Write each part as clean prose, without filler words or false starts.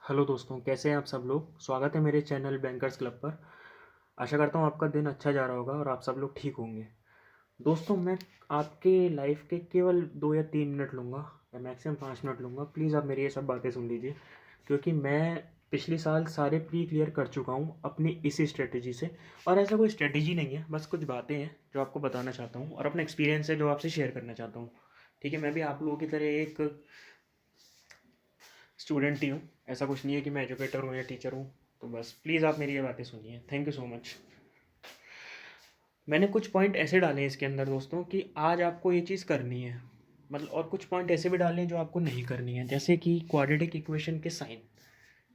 Hello दोस्तों, कैसे हैं आप सब लोग। स्वागत है मेरे चैनल बैंकर्स क्लब पर। आशा करता हूँ आपका दिन अच्छा जा रहा होगा और आप सब लोग ठीक होंगे। दोस्तों, मैं आपके लाइफ के केवल 2 या 3 मिनट लूँगा या मैक्सिमम 5 मिनट लूँगा। प्लीज़ आप मेरी ये सब बातें सुन लीजिए, क्योंकि मैं पिछले साल सारे प्री क्लियर कर चुका हूँ अपनी इसी स्ट्रेटजी से। और ऐसा कोई स्ट्रेटजी नहीं है, बस कुछ बातें हैं जो आपको बताना चाहता हूँ और अपना एक्सपीरियंस है जो आपसे शेयर करना चाहता हूँ। ठीक है, मैं भी आप लोगों की तरह एक स्टूडेंट ही हूँ। ऐसा कुछ नहीं है कि मैं एजुकेटर हूँ या टीचर हूँ। तो बस प्लीज़ आप मेरी ये बातें सुनिए। Thank you so much. मैंने कुछ पॉइंट ऐसे डाले हैं इसके अंदर दोस्तों कि आज आपको ये चीज़ करनी है, मतलब। और कुछ पॉइंट ऐसे भी डाले हैं जो आपको नहीं करनी है, जैसे कि क्वाड्रेटिक इक्वेशन के साइन।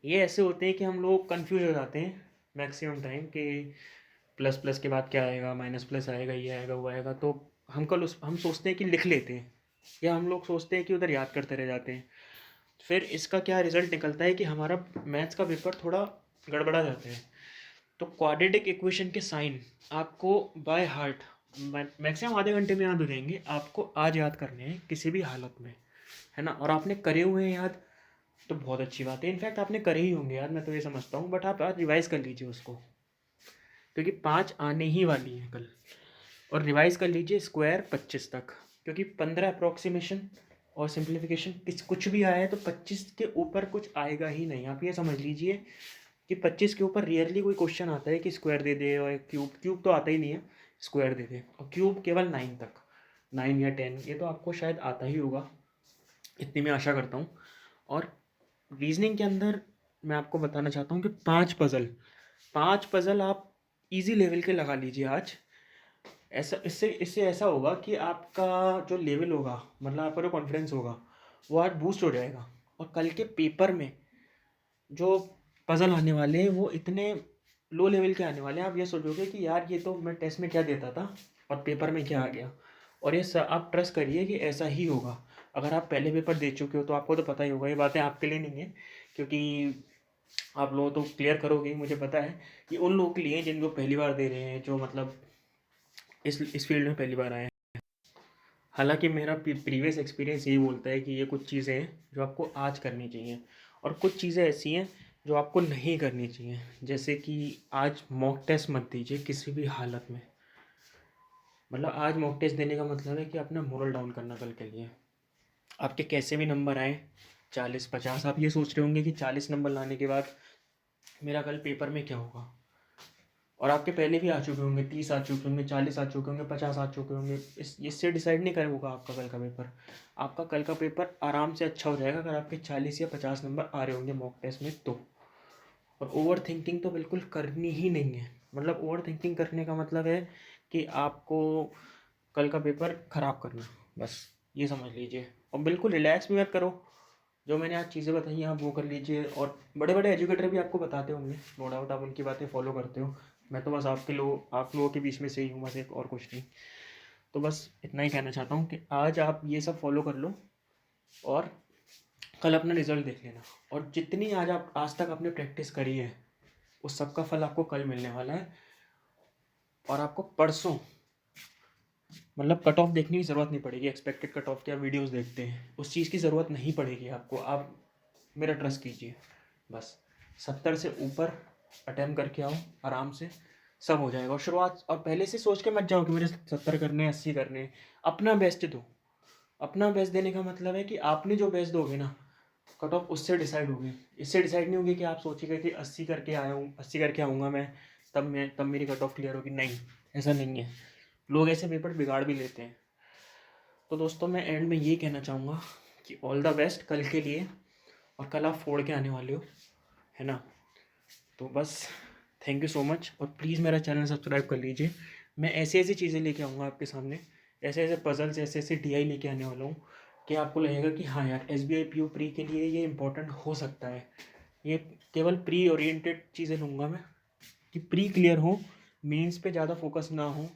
ये ऐसे होते हैं कि हम लोग कंफ्यूज हो जाते हैं मैक्सिमम टाइम कि प्लस प्लस के बाद क्या आएगा, माइनस प्लस आएगा, ये आएगा वो आएगा। तो हम सोचते हैं कि लिख लेते हैं, या हम लोग सोचते हैं कि उधर याद करते रह जाते हैं। फिर इसका क्या रिजल्ट निकलता है कि हमारा मैथ्स का पेपर थोड़ा गड़बड़ा जाता है। तो क्वाड्रेटिक इक्वेशन के साइन आपको बाय हार्ट मैक्सिमम आधे घंटे में याद हो जाएंगे। आपको आज याद करने हैं किसी भी हालत में, है ना। और आपने करे हुए हैं याद, तो बहुत अच्छी बात है। इनफैक्ट आपने करे ही होंगे याद, मैं तो ये समझता हूँ। बट आप आज रिवाइज कर लीजिए उसको, क्योंकि 5 आने ही वाली हैं कल। और रिवाइज कर लीजिए स्क्वायर 25 तक, क्योंकि 15 अप्रॉक्सीमेशन और सिंप्लीफिकेशन कुछ भी आया है तो 25 के ऊपर कुछ आएगा ही नहीं। आप ये समझ लीजिए कि 25 के ऊपर रियरली कोई क्वेश्चन आता है कि स्क्वायर दे दे, और क्यूब क्यूब तो आता ही नहीं है, स्क्वायर दे दे। और क्यूब केवल 9 तक, 9 या 10, ये तो आपको शायद आता ही होगा, इतनी मैं आशा करता हूँ। और रीजनिंग के अंदर मैं आपको बताना चाहता हूँ कि 5 पज़ल आप इजी लेवल के लगा लीजिए आज। ऐसा इससे इससे ऐसा होगा कि आपका जो लेवल होगा, मतलब आपका जो कॉन्फिडेंस होगा, वो आज बूस्ट हो जाएगा। और कल के पेपर में जो पज़ल आने वाले हैं वो इतने लो लेवल के आने वाले हैं, आप ये सोचोगे कि यार ये तो मैं टेस्ट में क्या देता था और पेपर में क्या आ गया। और ये आप ट्रस्ट करिए कि ऐसा ही होगा। अगर आप पहले पेपर दे चुके हो तो आपको तो पता ही होगा। ये बातें आपके लिए नहीं है, क्योंकि आप लोग तो क्लियर करोगे ही, मुझे पता है। ये उन लोगों के लिए हैं जिन लोग पहली बार दे रहे हैं, जो मतलब इस फील्ड में पहली बार आए हैं। हालांकि मेरा प्रीवियस एक्सपीरियंस यही बोलता है कि ये कुछ चीज़ें हैं जो आपको आज करनी चाहिए, और कुछ चीज़ें ऐसी हैं जो आपको नहीं करनी चाहिए। जैसे कि आज मॉक टेस्ट मत दीजिए किसी भी हालत में। मतलब आज मॉक टेस्ट देने का मतलब है कि अपना मोरल डाउन करना कल के लिए। आपके कैसे भी नंबर आए, 40 50, आप ये सोच रहे होंगे कि 40 नंबर लाने के बाद मेरा कल पेपर में क्या होगा। और आपके पहले भी आ चुके होंगे, 30 आ चुके होंगे, 40 आ चुके होंगे, 50 आ चुके होंगे। इससे डिसाइड नहीं करेगा आपका कल का पेपर। आपका कल का पेपर आराम से अच्छा हो जाएगा अगर आपके 40 या 50 नंबर आ रहे होंगे मॉक टेस्ट में तो। और ओवर थिंकिंग तो बिल्कुल करनी ही नहीं है। मतलब ओवर थिंकिंग करने का मतलब है कि आपको कल का पेपर ख़राब करना, बस ये समझ लीजिए। और बिल्कुल रिलैक्स भी मत करो। जो मैंने आज चीज़ें बताई हैं आप वो कर लीजिए। और बड़े बड़े एजुकेटर भी आपको बताते होंगे, नो डाउट आप उनकी बातें फॉलो करते हो। मैं तो बस आप लोगों के बीच में से ही हूँ, बस एक और कुछ नहीं। तो बस इतना ही कहना चाहता हूँ कि आज आप ये सब फॉलो कर लो और कल अपना रिजल्ट देख लेना। और जितनी आज तक आपने प्रैक्टिस करी है, उस सब का फल आपको कल मिलने वाला है। और आपको परसों मतलब कट ऑफ देखने की ज़रूरत नहीं पड़ेगी। एक्सपेक्टेड कट ऑफ के आप वीडियोस देखते हैं, उस चीज़ की ज़रूरत नहीं पड़ेगी आपको। आप मेरा ट्रस्ट कीजिए। बस 70 से ऊपर अटेम्प्ट करके आओ, आराम से सब हो जाएगा। और शुरुआत, और पहले से सोच के मत जाओ कि मेरे 70 करने हैं, 80 करने हैं। अपना बेस्ट दो। अपना बेस्ट देने का मतलब है कि आपने जो बेस्ट दोगे ना, कट ऑफ उससे डिसाइड होगी। इससे डिसाइड नहीं होगी कि आप सोचिएगा कि 80 करके आया हूँ, 80 करके आऊँगा तब मेरी कट ऑफ क्लियर होगी। नहीं, ऐसा नहीं है। लोग ऐसे पेपर बिगाड़ भी लेते हैं। तो दोस्तों, मैं एंड में ये कहना चाहूँगा कि ऑल द बेस्ट कल के लिए। और कल आप फोड़ के आने वाले हो, है ना। तो बस थैंक यू सो मच। और प्लीज़ मेरा चैनल सब्सक्राइब कर लीजिए। मैं ऐसी ऐसी चीज़ें लेके आऊँगा आपके सामने, ऐसे ऐसे पजल्स, ऐसे ऐसे डीआई लेके आने वाला हूँ कि आपको लगेगा कि हाँ यार, एसबीआई पीओ प्री के लिए ये इंपॉर्टेंट हो सकता है। ये केवल प्री ओरिएंटेड चीज़ें लूँगा मैं, कि प्री क्लियर हो, मेंस पे ज़्यादा फोकस ना हो।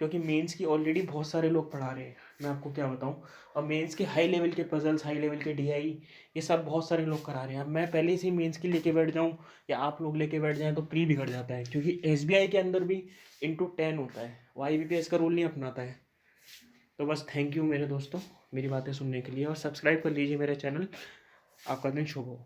क्योंकि मेंस की ऑलरेडी बहुत सारे लोग पढ़ा रहे हैं, मैं आपको क्या बताऊं। और मेंस के हाई लेवल के पजल्स, हाई लेवल के डीआई, ये सब बहुत सारे लोग करा रहे हैं। अब मैं पहले से मेंस की लेके बैठ जाऊं या आप लोग लेके बैठ जाएं तो प्री बिगड़ जाता है, क्योंकि एसबीआई के अंदर भी *10 होता है, वो आईबीपीएस का रूल नहीं अपनाता है। तो बस थैंक यू मेरे दोस्तों, मेरी बातें सुनने के लिए। और सब्सक्राइब कर लीजिए मेरा चैनल। आपका दिन शुभ हो।